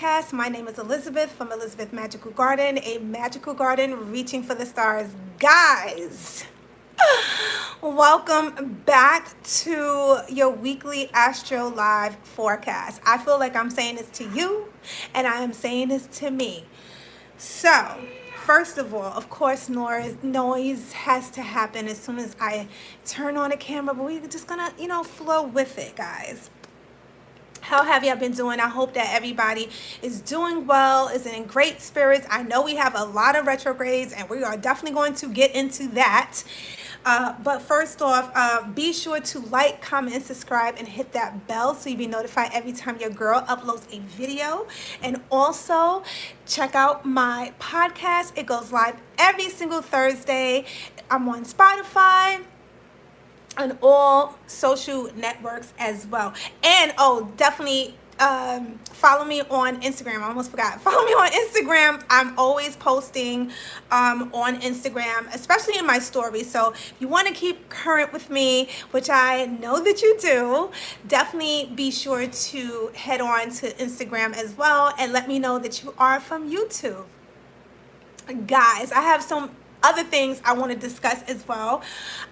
podcast. My name is Elizabeth from Elizabeth Magical Garden, a magical garden reaching for the stars. Guys, welcome back to your weekly Astro Live forecast. I feel like I'm saying this to you, and I am saying this to me. So, first of all, of course, noise has to happen as soon as I turn on the camera, but we're just gonna, flow with it, guys. How have y'all been doing? I hope that everybody is doing well, is in great spirits. I know we have a lot of retrogrades, and we are definitely going to get into that. But first off, be sure to like, comment, and subscribe, and hit that bell so you'll be notified every time your girl uploads a video. And also, check out my podcast. It goes live every single Thursday. I'm on Spotify and all social networks as well. And definitely follow me on Instagram. I almost forgot. Follow me on Instagram. I'm always posting on Instagram, especially in my stories. So if you want to keep current with me, which I know that you do, definitely be sure to head on to Instagram as well and let me know that you are from YouTube. Guys, I have some other things I want to discuss as well.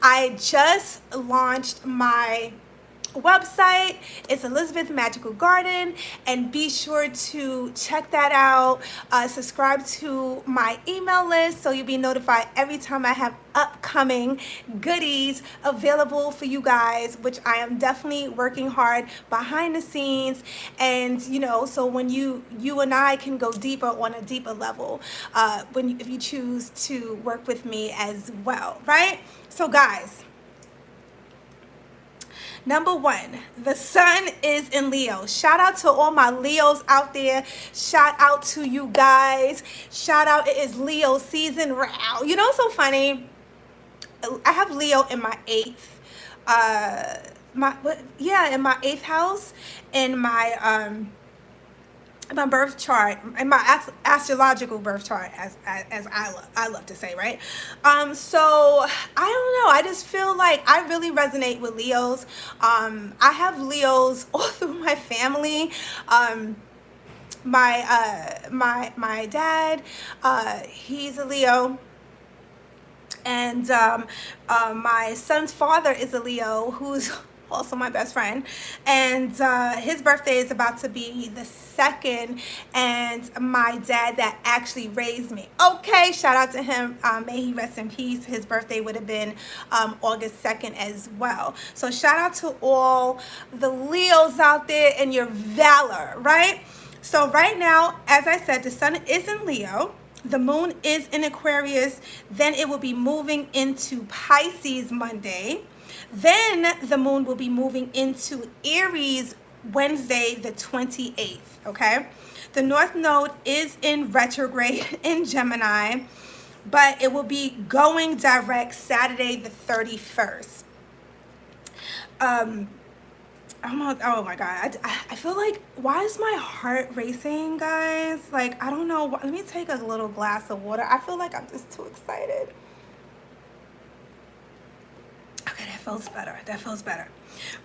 I just launched my website. It's Elizabeth Magical Garden, and be sure to check that out. Subscribe to my email list so you'll be notified every time I have upcoming goodies available for you guys, which I am definitely working hard behind the scenes. And so when you and I can go deeper on a deeper level if you choose to work with me as well, right? So guys, number one, the sun is in Leo. Shout out to all my Leos out there. Shout out to you guys. Shout out, it is Leo season. Wow. It's so funny. I have Leo in my eighth. In my eighth house, in my birth chart, in my astrological birth chart, as I love to say, right? So I don't know. I just feel like I really resonate with Leos. I have Leos all through my family. My dad, he's a Leo. And my son's father is a Leo, who's also my best friend, and his birthday is about to be the 2nd, and my dad that actually raised me, okay, shout out to him, may he rest in peace, his birthday would have been August 2nd as well. So shout out to all the Leos out there and your valor, right? So right now, as I said, the sun is in Leo. The moon is in Aquarius. Then it will be moving into Pisces Monday. Then the moon will be moving into Aries Wednesday, the 28th, okay? The North Node is in retrograde in Gemini, but it will be going direct Saturday, the 31st. Oh my God. I feel like, why is my heart racing, guys? Like, I don't know. Let me take a little glass of water. I feel like I'm just too excited. Okay, that feels better.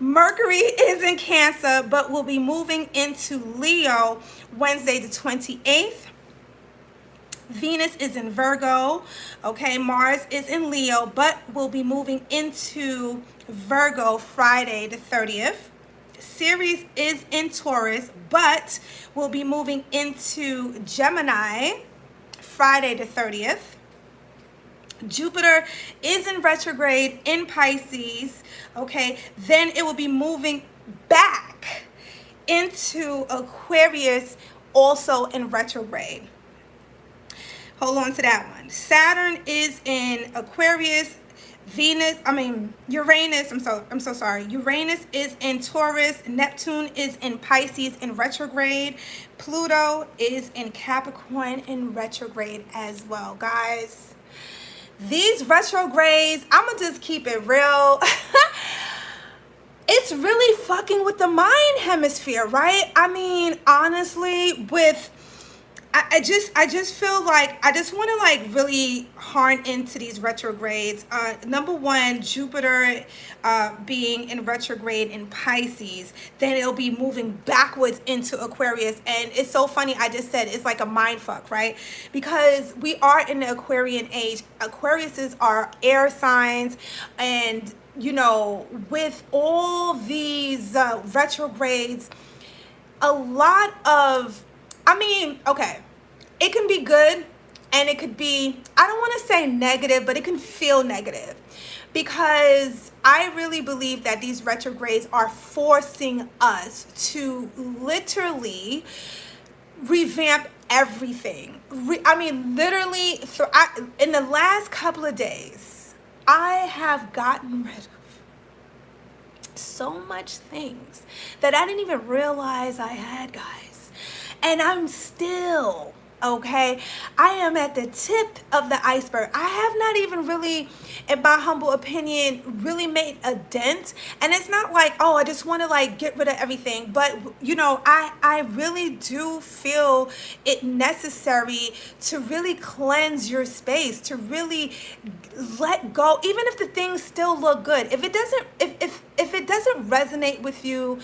Mercury is in Cancer, but will be moving into Leo Wednesday, the 28th. Venus is in Virgo. Okay, Mars is in Leo, but will be moving into Virgo Friday, the 30th. Ceres is in Taurus, but will be moving into Gemini Friday the 30th. Jupiter is in retrograde in Pisces, okay? Then it will be moving back into Aquarius, also in retrograde. Hold on to that one. Saturn is in Aquarius. Uranus, I'm so sorry. Uranus is in Taurus. Neptune is in Pisces in retrograde. Pluto is in Capricorn in retrograde as well, guys. These retrogrades, I'm going to just keep it real. It's really fucking with the mind hemisphere, right? I mean, honestly, with I just feel like I just want to like really harn into these retrogrades. Number one, Jupiter being in retrograde in Pisces, then it'll be moving backwards into Aquarius. And it's so funny, I just said it's like a mind fuck, right? Because we are in the Aquarian age. Aquariuses are air signs, and with all these retrogrades, a lot of, I mean, okay, it can be good and it could be, I don't want to say negative, but it can feel negative, because I really believe that these retrogrades are forcing us to literally revamp everything. I mean, literally, in the last couple of days, I have gotten rid of so much things that I didn't even realize I had, guys. And I'm still, okay, I am at the tip of the iceberg. I have not even really, in my humble opinion, really made a dent. And it's not like, oh, I just want to like get rid of everything. But, I really do feel it necessary to really cleanse your space, to really let go, even if the things still look good. If it doesn't, if it doesn't resonate with you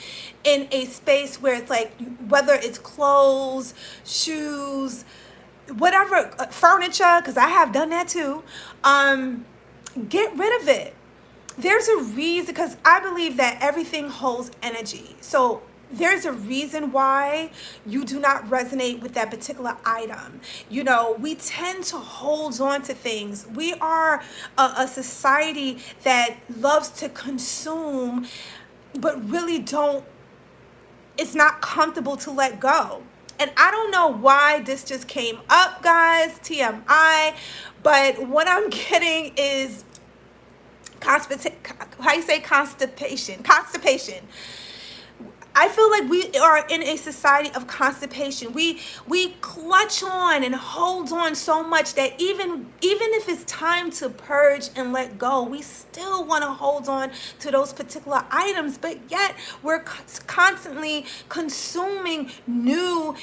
in a space where it's like, whether it's clothes, shoes, whatever, furniture, because I have done that too, get rid of it. There's a reason, because I believe that everything holds energy. So there's a reason why you do not resonate with that particular item. We tend to hold on to things. We are a society that loves to consume, but really it's not comfortable to let go. And I don't know why this just came up, guys, TMI, but what I'm getting is constipation. I feel like we are in a society of constipation. We clutch on and hold on so much that even if it's time to purge and let go, we still want to hold on to those particular items. But yet we're constantly consuming new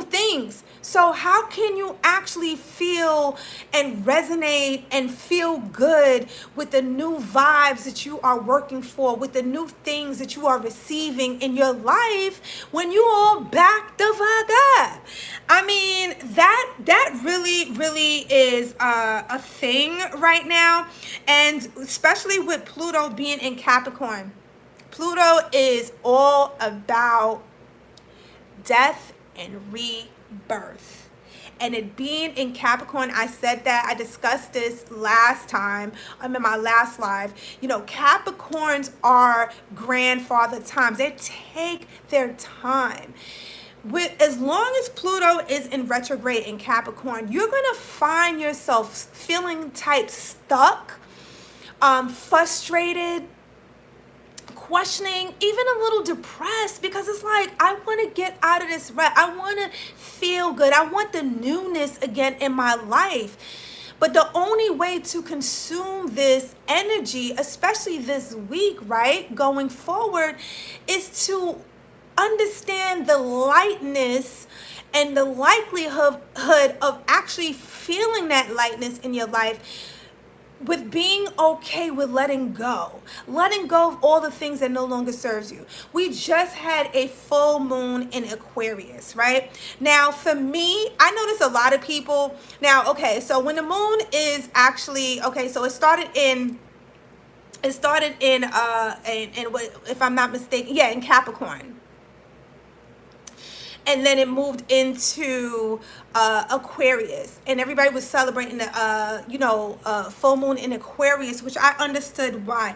things. So how can you actually feel and resonate and feel good with the new vibes that you are working for, with the new things that you are receiving in your life, when you all back the fuck up? I mean, that really is a thing right now, and especially with Pluto being in Capricorn. Pluto is all about death and rebirth. And it being in Capricorn, I said that, I discussed this last time, in my last live. Capricorns are grandfather times. They take their time. As long as Pluto is in retrograde in Capricorn, you're going to find yourself feeling type stuck, frustrated, questioning, even a little depressed, because it's like, I want to get out of this rut. I want to feel good. I want the newness again in my life. But the only way to consume this energy, especially this week, right, going forward, is to understand the lightness and the likelihood of actually feeling that lightness in your life, with being okay with letting go of all the things that no longer serves you. We just had a full moon in Aquarius, right? Now, for me, I notice a lot of people now, okay, so when the moon is actually, okay, so it started in what, if I'm not mistaken, yeah, in Capricorn. And then it moved into Aquarius, and everybody was celebrating the full moon in Aquarius, which I understood why.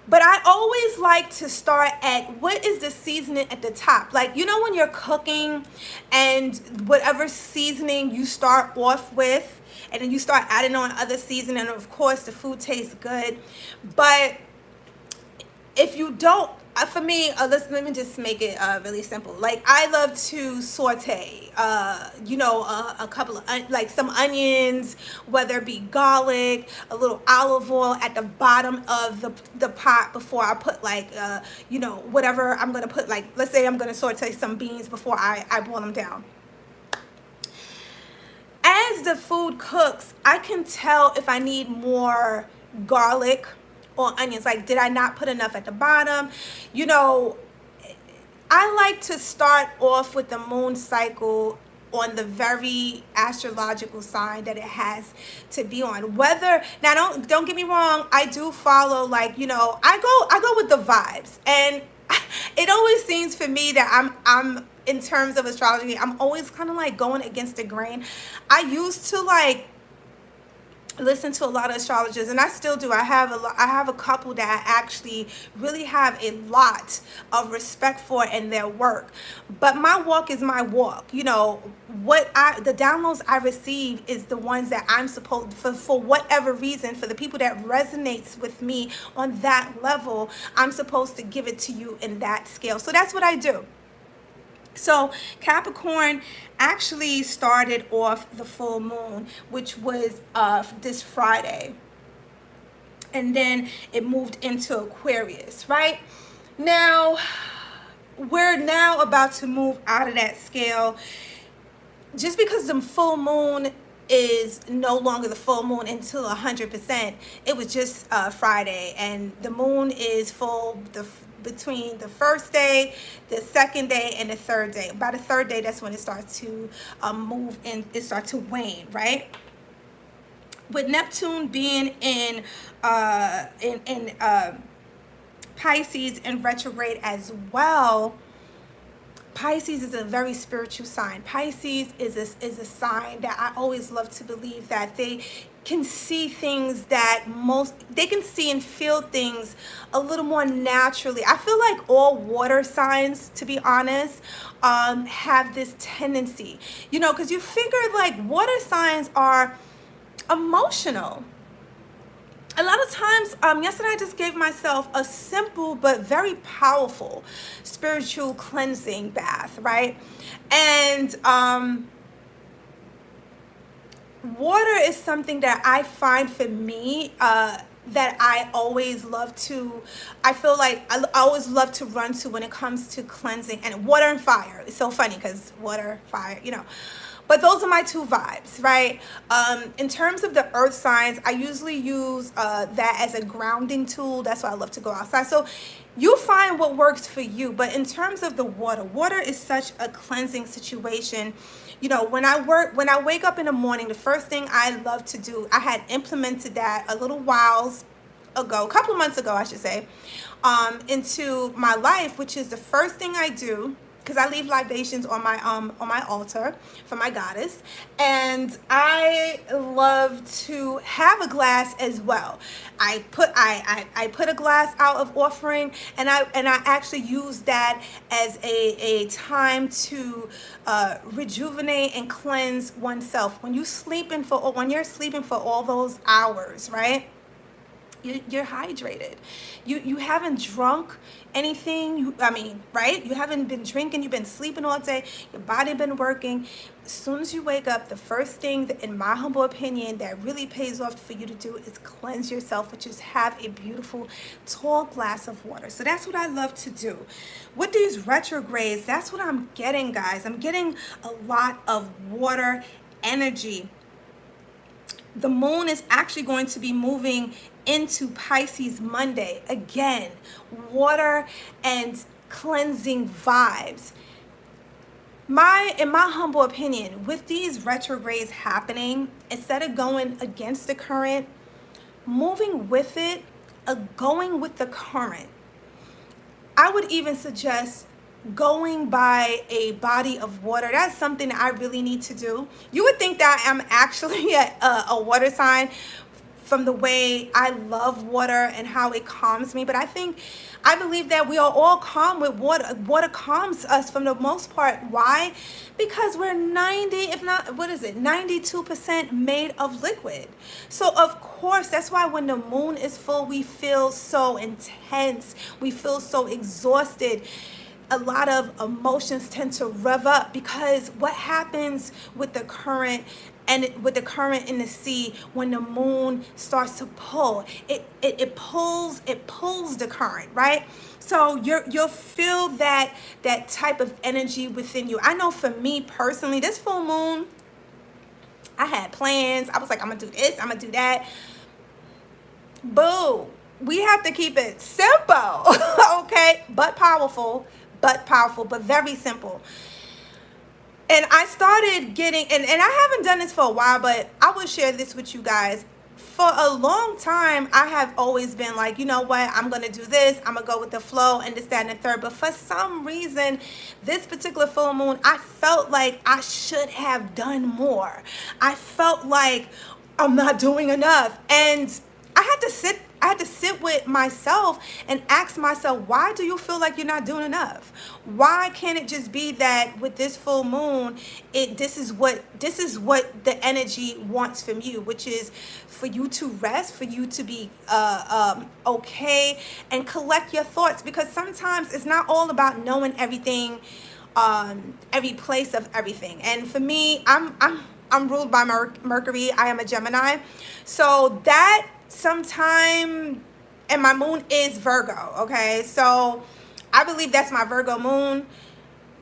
But I always like to start at what is the seasoning at the top. Like, when you're cooking, and whatever seasoning you start off with, and then you start adding on other seasoning, and of course the food tastes good. But if you don't, for me, let me just make it really simple. Like, I love to saute, a couple of, like some onions, whether it be garlic, a little olive oil at the bottom of the pot before I put like, whatever I'm going to put, like, let's say I'm going to saute some beans before I boil them down. as the food cooks, I can tell if I need more garlic or onions. Like, did I not put enough at the bottom? You know, I like to start off with the moon cycle on the very astrological sign that it has to be on. Whether now, don't get me wrong, I do follow, like, you know, I go with the vibes, and it always seems for me that I'm in terms of astrology, I'm always kind of like going against the grain. I used to like listen to a lot of astrologers, and I still do. I have a couple that I actually really have a lot of respect for in their work. But my walk is my walk. You know, the downloads I receive is the ones that I'm supposed, for whatever reason, for the people that resonates with me on that level, I'm supposed to give it to you in that scale. So that's what I do. So Capricorn actually started off the full moon, which was this Friday. And then it moved into Aquarius, right? Now, we're now about to move out of that scale. Just because the full moon is no longer the full moon until 100%, it was just Friday. And the moon is full between the first day, the second day, and the third day. By the third day, that's when it starts to move and it starts to wane, right? With Neptune being in Pisces in retrograde as well. Pisces is a very spiritual sign. Pisces is a sign that I always love to believe that they can see things that they can see and feel things a little more naturally. I feel like all water signs, to be honest, have this tendency, you know, because you figure like water signs are emotional. A lot of times, yesterday I just gave myself a simple but very powerful spiritual cleansing bath, right? And water is something that I find for me that I always love to, I feel like I always love to run to when it comes to cleansing. And water and fire. It's so funny because water, fire, you know. But those are my two vibes, right? In terms of the earth signs, I usually use that as a grounding tool. That's why I love to go outside. So you find what works for you. But in terms of the water is such a cleansing situation. You know, when I wake up in the morning, the first thing I love to do, I had implemented that a couple of months ago, I should say, into my life, which is the first thing I do. Because I leave libations on my altar for my goddess, and I love to have a glass as well. I put a glass out of offering, and I actually use that as a time to rejuvenate and cleanse oneself. When you're sleeping for all those hours, right? You're hydrated. You haven't drunk anything. Right? You haven't been drinking. You've been sleeping all day. Your body been working. As soon as you wake up, the first thing that, in my humble opinion, that really pays off for you to do is cleanse yourself, which is have a beautiful tall glass of water. So that's what I love to do. With these retrogrades, that's what I'm getting, guys. I'm getting a lot of water energy. The moon is actually going to be moving into Pisces Monday. Again, water and cleansing vibes. In my humble opinion, with these retrogrades happening, instead of going against the current, moving with it, going with the current. I would even suggest going by a body of water. That's something that I really need to do. You would think that I'm actually a water sign from the way I love water and how it calms me, but I believe that we are all calm with water. Water calms us from the most part. Why? Because we're 92% made of liquid. So of course, that's why when the moon is full, we feel so intense. We feel so exhausted. A lot of emotions tend to rev up, because what happens with the current in the sea, when the moon starts to pull, it pulls the current, right? So you'll feel that type of energy within you. I know for me personally, this full moon, I had plans. I was like, I'm gonna do this, I'm gonna do that. Boo. We have to keep it simple, okay? But powerful, but very simple. And I started getting, and I haven't done this for a while, but I will share this with you guys. For a long time, I have always been like, you know what, I'm going to do this. I'm going to go with the flow and this, that, and the third. But for some reason, this particular full moon, I felt like I should have done more. I felt like I'm not doing enough. And I had to sit with myself and ask myself, why do you feel like you're not doing enough? Why can't it just be that with this full moon, this is what the energy wants from you, which is for you to rest, for you to be okay, and collect your thoughts, because sometimes it's not all about knowing everything, every place of everything. And for me, I'm ruled by Mercury. I am a Gemini, so that sometime, and my moon is Virgo, okay? So I believe that's my Virgo moon.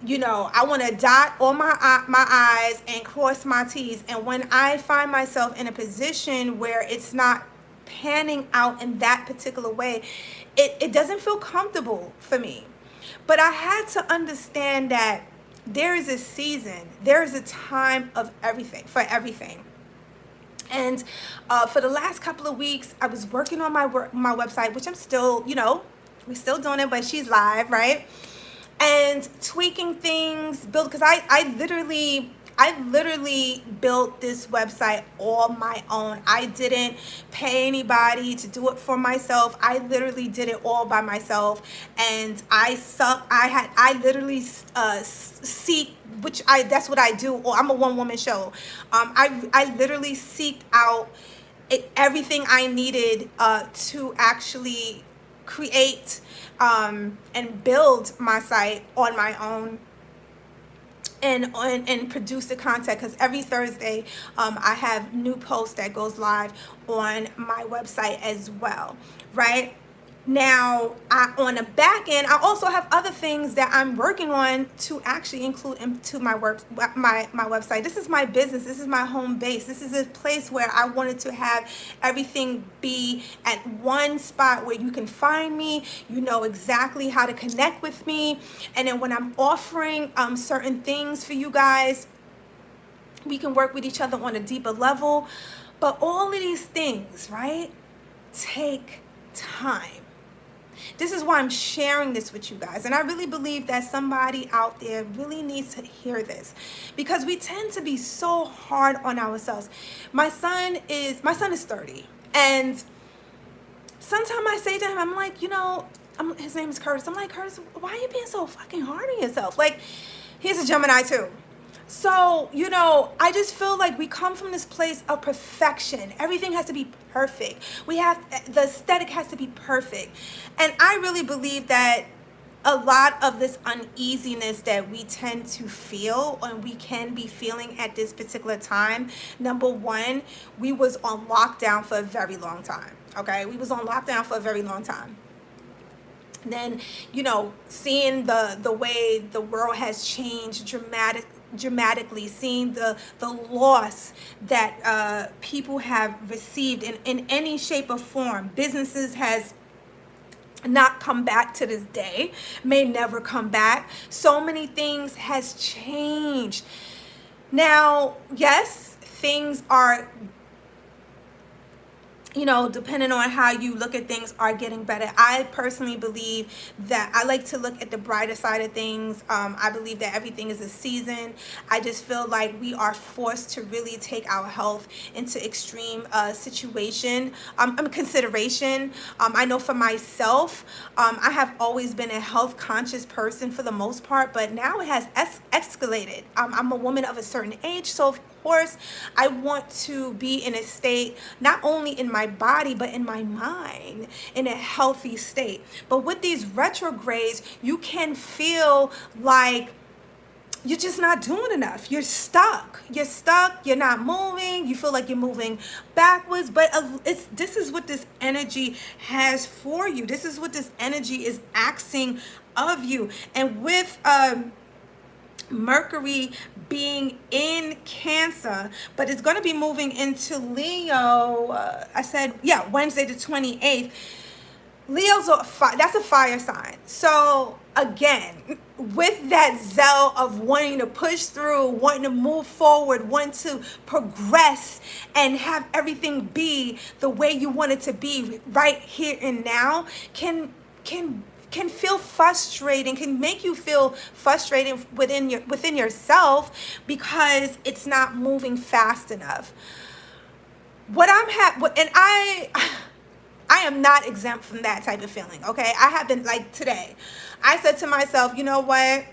You know, I want to dot all my I's and cross my T's. And when I find myself in a position where it's not panning out in that particular way, it doesn't feel comfortable for me. But I had to understand that there is a season, there is a time of everything, for everything. And for the last couple of weeks, I was working on my website, which I'm still, we're still doing it, but she's live, right? And tweaking things, because I literally built this website all my own. I didn't pay anybody to do it for myself. I literally did it all by myself, and I literally seek, that's what I do. I'm a one-woman show. I literally seeked out everything I needed to actually create and build my site on my own, and produce the content, because every Thursday I have new posts that goes live on my website as well, right? Now, on the back end, I also have other things that I'm working on to actually include into my website. This is my business. This is my home base. This is a place where I wanted to have everything be at one spot where you can find me. You know exactly how to connect with me. And then when I'm offering certain things for you guys, we can work with each other on a deeper level. But all of these things, right, take time. This is why I'm sharing this with you guys. And I really believe that somebody out there really needs to hear this, because we tend to be so hard on ourselves. My son is 30. And sometimes I say to him, I'm like, his name is Curtis. I'm like, Curtis, why are you being so fucking hard on yourself? Like, he's a Gemini too. So, I just feel like we come from this place of perfection. Everything has to be perfect. The aesthetic has to be perfect. And I really believe that a lot of this uneasiness that we tend to feel, and we can be feeling at this particular time, number one, we was on lockdown for a very long time, okay? We was on lockdown for a very long time. Then, seeing the way the world has changed dramatically, seeing the loss that people have received in any shape or form. Businesses has not come back to this day, may never come back. So many things has changed. Now, yes, things are, depending on how you look at things, are getting better. I personally believe that I like to look at the brighter side of things. I believe that everything is a season. I just feel like we are forced to really take our health into extreme consideration. I know for myself, I have always been a health conscious person for the most part, but now it has escalated. I'm a woman of a certain age, so of course I want to be in a state, not only in my body, but in my mind, in a healthy state. But with these retrogrades, you can feel like you're just not doing enough. You're stuck. You're not moving. You feel like you're moving backwards. But this is what this energy has for you. This is what this energy is asking of you. And with Mercury being in Cancer, but it's going to be moving into Leo. I said, yeah, Wednesday the 28th. Leo's that's a fire sign. So again, with that zeal of wanting to push through, wanting to move forward, wanting to progress and have everything be the way you want it to be right here and now, can feel frustrating, can make you feel frustrated within yourself because it's not moving fast enough. And I am not exempt from that type of feeling, okay? I have been, like today, I said to myself, you know what?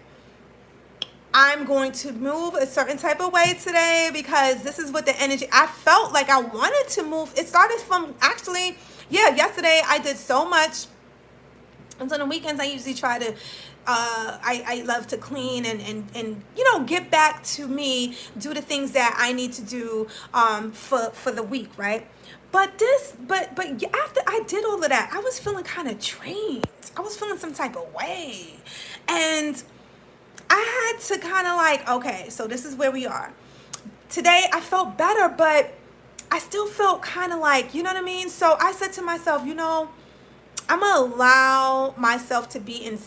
I'm going to move a certain type of way today because this is what the energy, I felt like I wanted to move. It started from actually, yeah, yesterday I did so much. And so on the weekends, I usually try to, I love to clean and get back to me, do the things that I need to do for the week, right? But after I did all of that, I was feeling kind of drained. I was feeling some type of way. And I had to kind of like, okay, so this is where we are. Today, I felt better, but I still felt kind of like, you know what I mean? So I said to myself, I'm going to allow myself to be in the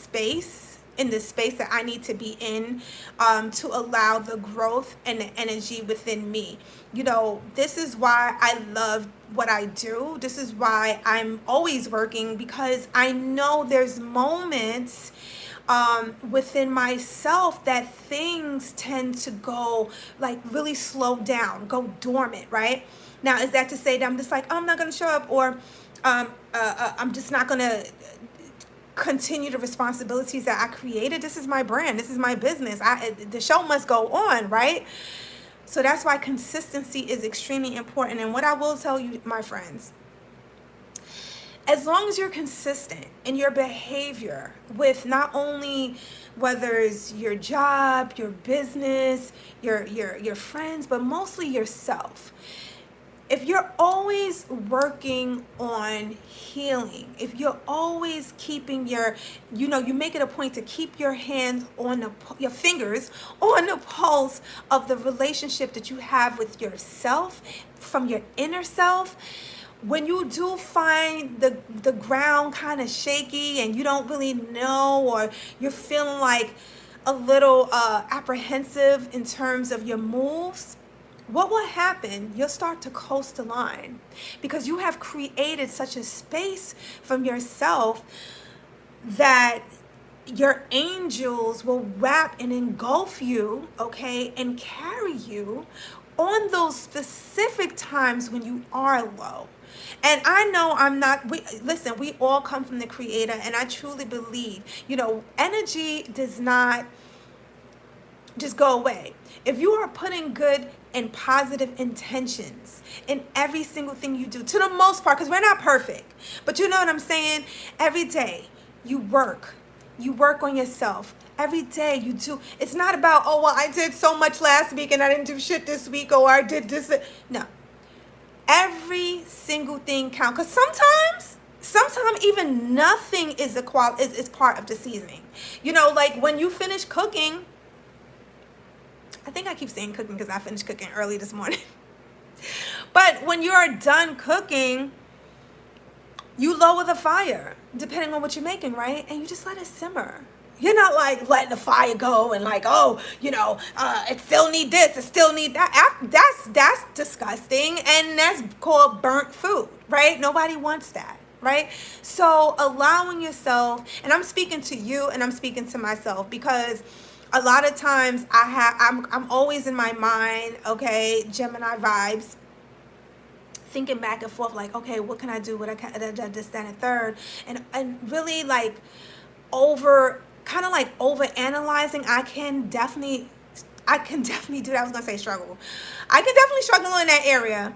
space that I need to be in, to allow the growth and the energy within me. This is why I love what I do. This is why I'm always working, because I know there's moments within myself that things tend to go like really slow down, go dormant, right? Now, is that to say that I'm just like, oh, I'm not going to show up, or I'm just not going to continue the responsibilities that I created? This is my brand. This is my business. The show must go on, right? So that's why consistency is extremely important. And what I will tell you, my friends, as long as you're consistent in your behavior with not only whether it's your job, your business, your friends, but mostly yourself. If you're always working on healing, if you're always keeping you make it a point to keep your hands on your fingers on the pulse of the relationship that you have with yourself, from your inner self. When you do find the ground kind of shaky and you don't really know, or you're feeling like a little apprehensive in terms of your moves, what will happen? You'll start to coast the line, because you have created such a space from yourself that your angels will wrap and engulf you, okay, and carry you on those specific times when you are low. And I know listen, we all come from the Creator, and I truly believe, energy does not just go away. If you are putting good and positive intentions in every single thing you do, to the most part, because we're not perfect, but you know what I'm saying? Every day you work on yourself. Every day you do. It's not about, oh, well, I did so much last week and I didn't do shit this week, or I did this. No. Every single thing counts. Because sometimes even nothing is part of the seasoning. Like when you finish cooking, I think I keep saying cooking because I finished cooking early this morning. But when you are done cooking, you lower the fire, depending on what you're making, right? And you just let it simmer. You're not like letting the fire go and like, oh, it still need this, it still need that. That's disgusting, and that's called burnt food, right? Nobody wants that, right? So allowing yourself, and I'm speaking to you and I'm speaking to myself, because a lot of times I'm always in my mind, okay, Gemini vibes, thinking back and forth like, okay, what can I do? What I can, this, that, and third, and really like over analyzing. I can definitely do that. I was gonna say struggle. I can definitely struggle in that area,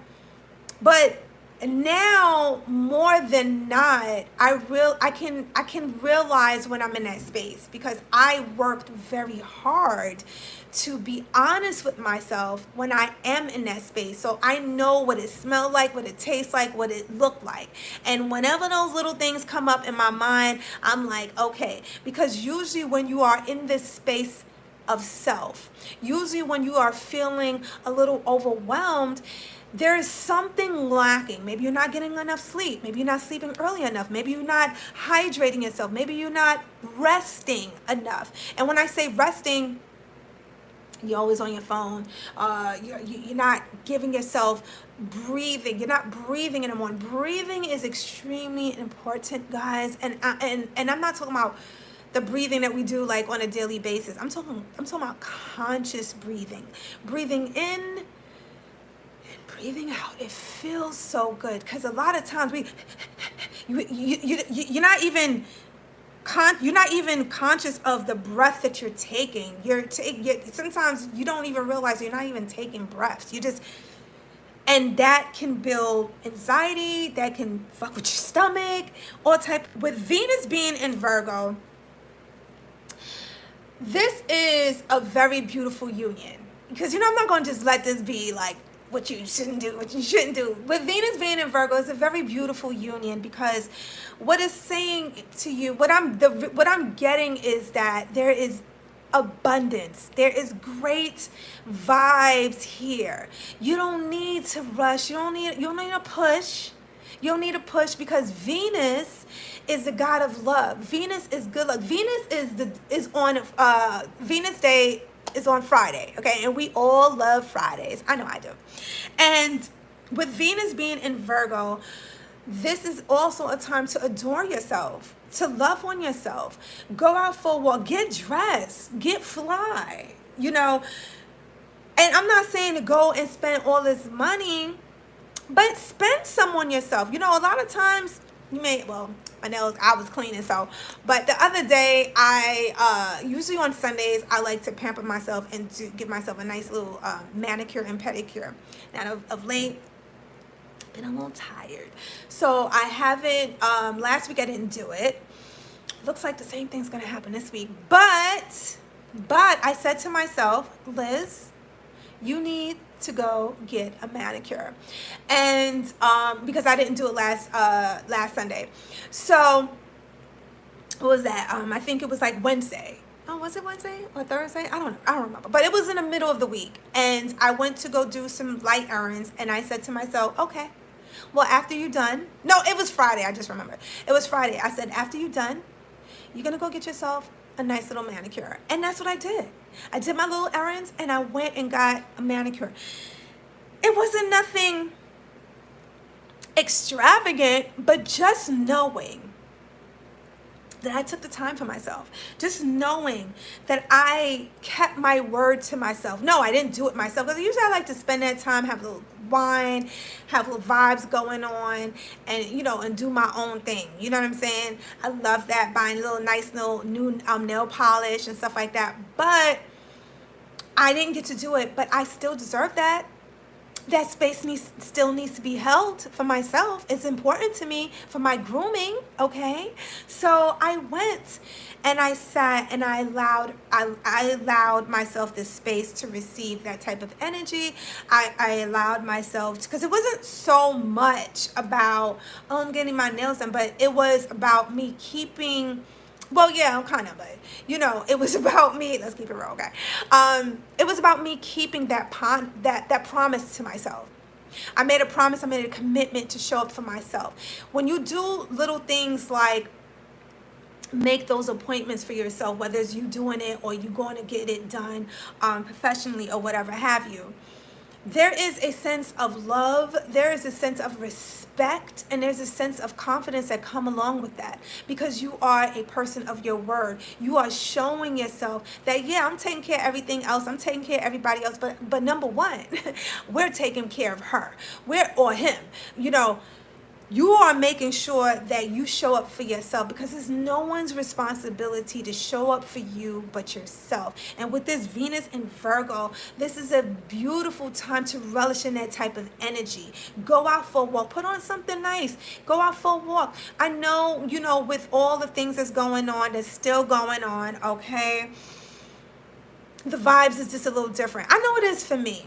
but now more than not, I can realize when I'm in that space, because I worked very hard to be honest with myself when I am in that space. So I know what it smelled like, what it tastes like, what it looked like. And whenever those little things come up in my mind, I'm like, okay, because usually when you are in this space of self. Usually when you are feeling a little overwhelmed, there is something lacking. Maybe you're not getting enough sleep. Maybe you're not sleeping early enough. Maybe you're not hydrating yourself. Maybe you're not resting enough. And when I say resting, you're always on your phone. You're not giving yourself breathing. You're not breathing anymore. Breathing is extremely important, guys. And I'm not talking about the breathing that we do like on a daily basis. I'm talking about conscious breathing. Breathing in and breathing out. It feels so good, because a lot of times you're not even conscious of the breath that you're taking. Sometimes you don't even realize you're not even taking breaths. And that can build anxiety, that can fuck with your stomach, all type. With Venus being in Virgo, this is a very beautiful union, because I'm not going to just let this be like what you shouldn't do, what you shouldn't do. With Venus being in Virgo, it's a very beautiful union, because what it's saying to you, what I'm getting is that there is abundance. There is great vibes here. You don't need to rush. You don't need a push. You don't need a push, because Venus is the god of love. Venus is good luck. Venus is on Venus Day is on Friday, okay? And we all love Fridays. I know I do. And with Venus being in Virgo, this is also a time to adore yourself, to love on yourself. Go out for a walk, get dressed, get fly, And I'm not saying to go and spend all this money, but spend some on yourself. A lot of times my nails, I was cleaning, but the other day, usually on Sundays, I like to pamper myself and to give myself a nice little manicure and pedicure. Now, of late, I've been a little tired. So I haven't, last week I didn't do it. Looks like the same thing's going to happen this week. But I said to myself, Liz, you need to go get a manicure, and because I didn't do it last Sunday. So what was that? I think it was like Wednesday. Oh, was it Wednesday or Thursday? I don't remember. But it was in the middle of the week, and I went to go do some light errands, and I said to myself, okay, well, after you're done. No, it was Friday. I just remembered. It was Friday. I said, after you're done, you're gonna go get yourself a nice little manicure. And that's what I did. I did my little errands, and I went and got a manicure. It wasn't nothing extravagant, but just knowing that I took the time for myself, just knowing that I kept my word to myself. No, I didn't do it myself, because usually I like to spend that time, have a little wine, have little vibes going on, and and do my own thing. You know what I'm saying? I love that, buying a nice little new nail polish and stuff like that. But I didn't get to do it, but I still deserve that. That space still needs to be held for myself. It's important to me for my grooming, okay? So I went and I sat and I allowed myself this space to receive that type of energy. I allowed myself, because it wasn't so much about, I'm getting my nails done, but it was about me keeping, well, yeah, kind of, but it was about me. Let's keep it real, okay? It was about me keeping that promise to myself. I made a promise. I made a commitment to show up for myself. When you do little things like make those appointments for yourself, whether it's you doing it or you going to get it done professionally or whatever have you, there is a sense of love, there is a sense of respect, and there's a sense of confidence that come along with that, because you are a person of your word. You are showing yourself that, yeah, I'm taking care of everything else, I'm taking care of everybody else, but number one, we're taking care of her, or him. You are making sure that you show up for yourself, because it's no one's responsibility to show up for you but yourself. And with this Venus in Virgo, this is a beautiful time to relish in that type of energy. Go out for a walk. Put on something nice. Go out for a walk. I know, with all the things that's still going on, okay, the vibes is just a little different. I know it is for me.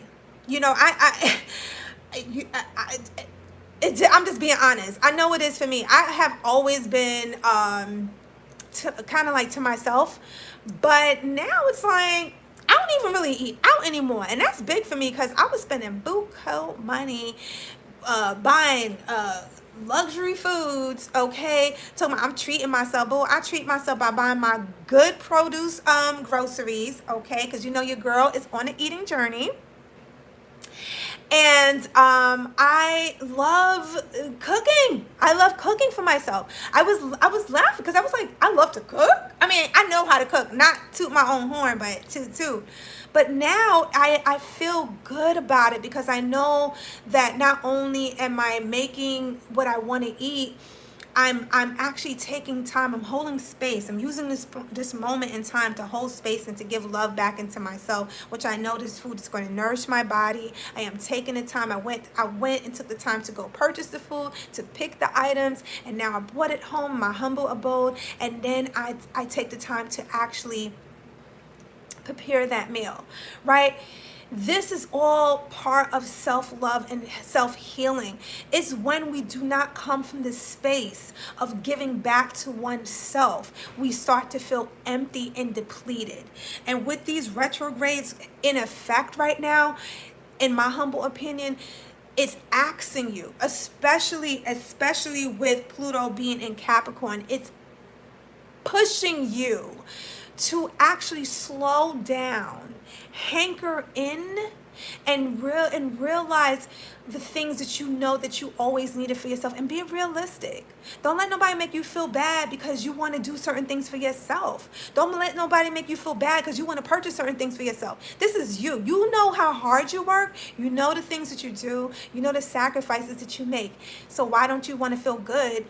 I'm just being honest. I know it is for me. I have always been kind of like to myself, but now it's like don't even really eat out anymore, and that's big for me because I was spending buku money buying luxury foods. Okay, so I'm treating myself, but I treat myself by buying my good produce groceries. Okay, because you know your girl is on an eating journey. And I love cooking. I love cooking for myself. I was laughing because I was like, I love to cook. I mean, I know how to cook, not toot my own horn, but toot. But now I feel good about it because I know that not only am I making what I want to eat, I'm actually taking time. I'm holding space. I'm using this moment in time to hold space and to give love back into myself, which I know this food is going to nourish my body. I am taking the time. I went and took the time to go purchase the food, to pick the items, and now I brought it home, my humble abode, and then I take the time to actually prepare that meal, right? This is all part of self-love and self-healing. It's when we do not come from this space of giving back to oneself, we start to feel empty and depleted. And with these retrogrades in effect right now, in my humble opinion, it's asking you, especially with Pluto being in Capricorn, it's pushing you to actually slow down, hanker in, and realize the things that you know that you always needed for yourself, and be realistic. Don't let nobody make you feel bad because you want to do certain things for yourself. Don't let nobody make you feel bad because you want to purchase certain things for yourself. This is you. You know how hard you work. You know the things that you do. You know the sacrifices that you make. So why don't you want to feel good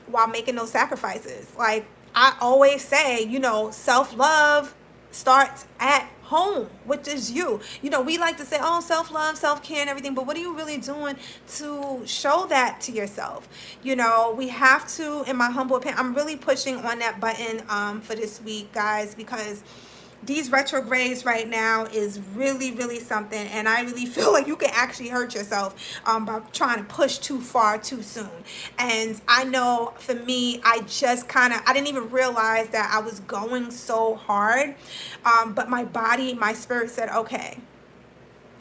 while making those sacrifices? Like I always say, you know, self-love starts at home, which is you. You know, we like to say, oh, self-love, self-care and everything, but what are you really doing to show that to yourself? You know, we have to, in my humble opinion, I'm really pushing on that button for this week, guys, because these retrogrades right now is really something, and I really feel like you can actually hurt yourself by trying to push too far too soon. And I know for me, I didn't even realize that I was going so hard, but my body, my spirit said, okay,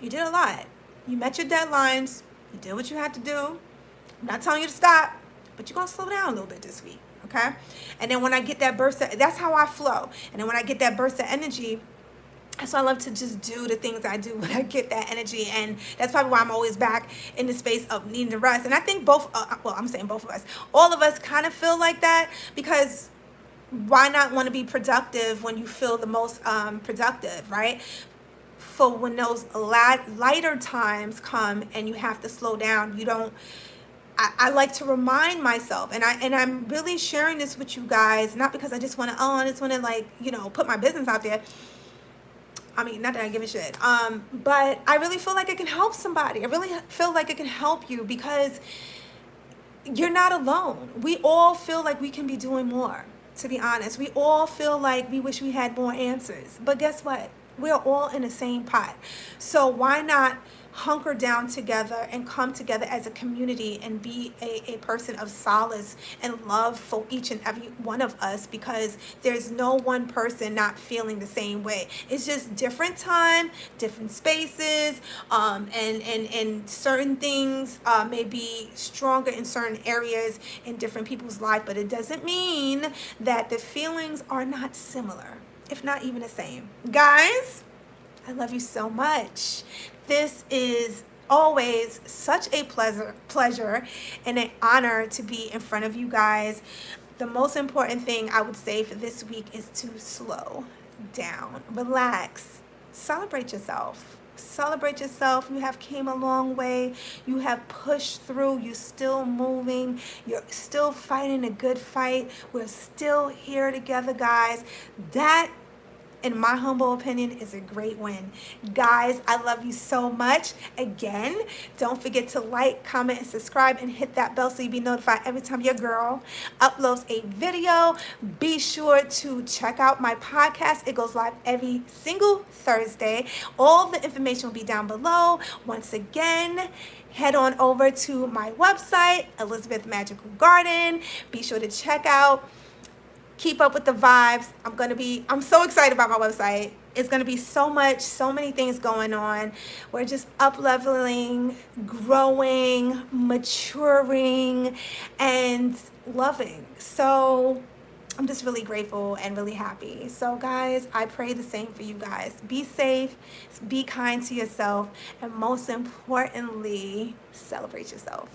you did a lot, you met your deadlines, you did what you had to do. I'm not telling you to stop, but you're gonna slow down a little bit this week. Okay, and then when I get that burst of, that's how I flow. And then when I get that burst of energy, so I love to just do the things I do when I get that energy. And that's probably why I'm always back in the space of needing to rest. And I think I'm saying both of us, all of us kind of feel like that, because why not want to be productive when you feel the most productive, right? For when those lighter times come and you have to slow down, you don't. I like to remind myself, and I'm really sharing this with you guys, not because I just want to, like, you know, put my business out there. I mean, not that I give a shit. But I really feel like it can help somebody. I really feel like it can help you because you're not alone. We all feel like we can be doing more, to be honest. We all feel like we wish we had more answers. But guess what? We're all in the same pot. So why not hunker down together and come together as a community and be a person of solace and love for each and every one of us, because there's no one person not feeling the same way. It's just different time, different spaces, and certain things may be stronger in certain areas in different people's life, but it doesn't mean that the feelings are not similar, if not even the same. Guys, I love you so much. This is always such a pleasure and an honor to be in front of you guys. The most important thing I would say for this week is to slow down, relax, celebrate yourself. Celebrate yourself. You have came a long way. You have pushed through. You're still moving. You're still fighting a good fight. We're still here together, guys. That, in my humble opinion, is a great win. Guys, I love you so much. Again, don't forget to like, comment, and subscribe, and hit that bell so you be notified every time your girl uploads a video. Be sure to check out my podcast. It goes live every single Thursday. All the information will be down below. Once again, head on over to my website, Elizabeth Magical Garden. Be sure to check out, keep up with the vibes. I'm so excited about my website. It's going to be so many things going on. We're just up leveling, growing, maturing, and loving. So I'm just really grateful and really happy. So guys, I pray the same for you guys. Be safe, be kind to yourself, and most importantly, celebrate yourself.